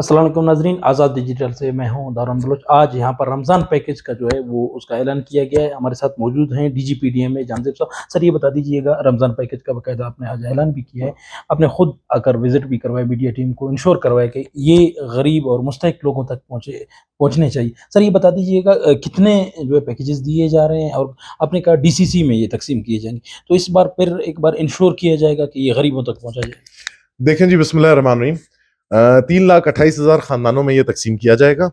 अस्सलाम वालेकुम नाज़रीन, आज़ाद डिजिटल से मैं हूं दारुन बलोच। आज यहाँ पर रमज़ान पैकेज का जो है वो उसका ऐलान किया गया है। हमारे साथ मौजूद हैं डीजीपीडीएम में जानजेब साहब। सर ये बता दीजिएगा, रमज़ान पैकेज का बाकायदा आपने आज ऐलान भी किया है, आपने खुद आकर विजिट भी करवाया, मीडिया टीम को इंश्योर करवाया कि ये गरीब और मुस्तहिक लोगों तक पहुँचने चाहिए। सर ये बता दीजिएगा कितने जो है पैकेजेस दिए जा रहे हैं, और आपने कहा डीसीसी में ये तकसीम किए जाएंगे, तो इस बार फिर एक बार इंश्योर किया जाएगा कि ये गरीबों तक पहुँचा जाए? देखें जी, बिस्मिल्लाहिर्रहमानिर्रहीम। 3,28,000 खानदानों में ये तकसीम किया जाएगा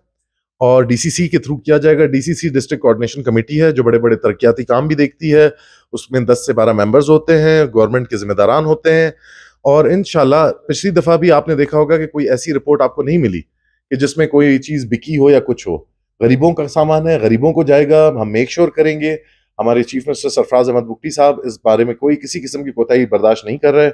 और डीसीसी के थ्रू किया जाएगा। डीसीसी डिस्ट्रिक्ट कोऑर्डिनेशन कमेटी है जो बड़े बड़े तरक्याती काम भी देखती है। उसमें 10 से 12 मेंबर्स होते हैं, गवर्नमेंट के जिम्मेदारान होते हैं। और इंशाल्लाह पिछली दफा भी आपने देखा होगा कि कोई ऐसी रिपोर्ट आपको नहीं मिली कि जिसमें कोई चीज बिकी हो या कुछ हो। गरीबों का सामान है, गरीबों को जाएगा। हम मेक श्योर करेंगे। हमारे चीफ मिनिस्टर सरफराज अहमद बुगटी साहब इस बारे में कोई किसी किस्म की कोताही बर्दाश्त नहीं कर रहे।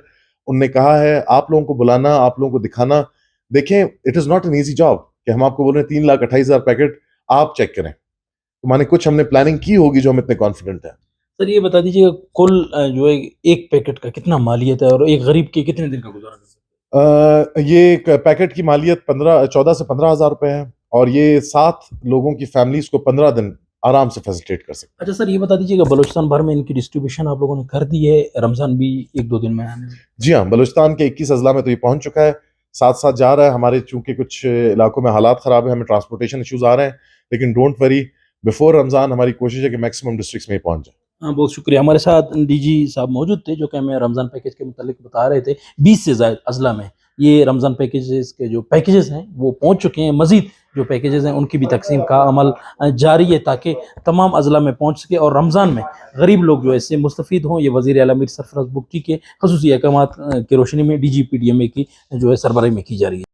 उनने कहा है आप लोगों को बुलाना, आप लोगों को दिखाना। देखें, it is not an easy job कि हम आपको बोल रहे हैं 3,28,000 पैकेट आप चेक करें, तो माने कुछ हमने प्लानिंग की होगी जो हम इतने कॉन्फिडेंट हैं। सर ये बता दीजिएगा कुल जो है एक पैकेट का कितना मालियत है, और एक गरीब के कितने दिन का गुजारा कर सकते हैं? ये एक पैकेट की मालियत 14 से 15,000 रुपए है और ये 7 लोगों की फैमिलीज को 15 दिन आराम से फैसिलिटेट कर सकते हैं। अच्छा सर ये बता दीजिएगा, बलूचिस्तान भर में इनकी डिस्ट्रीब्यूशन आप लोगों ने कर दी है, रमजान भी 1-2 दिन में आने में? जी हाँ, बलूचिस्तान के 21 अजला में तो ये पहुंच चुका है, साथ साथ जा रहा है। हमारे चूंकि कुछ इलाकों में हालात खराब है, हमें ट्रांसपोर्टेशन इश्यूज आ रहे हैं, लेकिन डोंट वरी, बिफोर रमजान हमारी कोशिश है कि मैक्सिमम डिस्ट्रिक्ट्स में पहुंच जाए। हाँ, बहुत शुक्रिया। हमारे साथ डीजी साहब मौजूद थे जो कि हमें रमज़ान पैकेज के मुतालिक बता रहे थे। 20 से ज़ायद अज़ला में ये रमज़ान पैकेजेस के जो पैकेजेस हैं वो पहुंच चुके हैं। मज़ीद जो पैकेजेस हैं उनकी भी तकसीम का अमल जारी है ताकि तमाम अज़ला में पहुंच सके और रमज़ान में गरीब लोग जो है इससे मुस्तफ़ीद हों। ये वज़ीर आला मीर सरफराज बुगटी के ख़ुसूसी अहकामात की रोशनी में डीजीपीडीएम की जो है सरबराही में की जा रही है।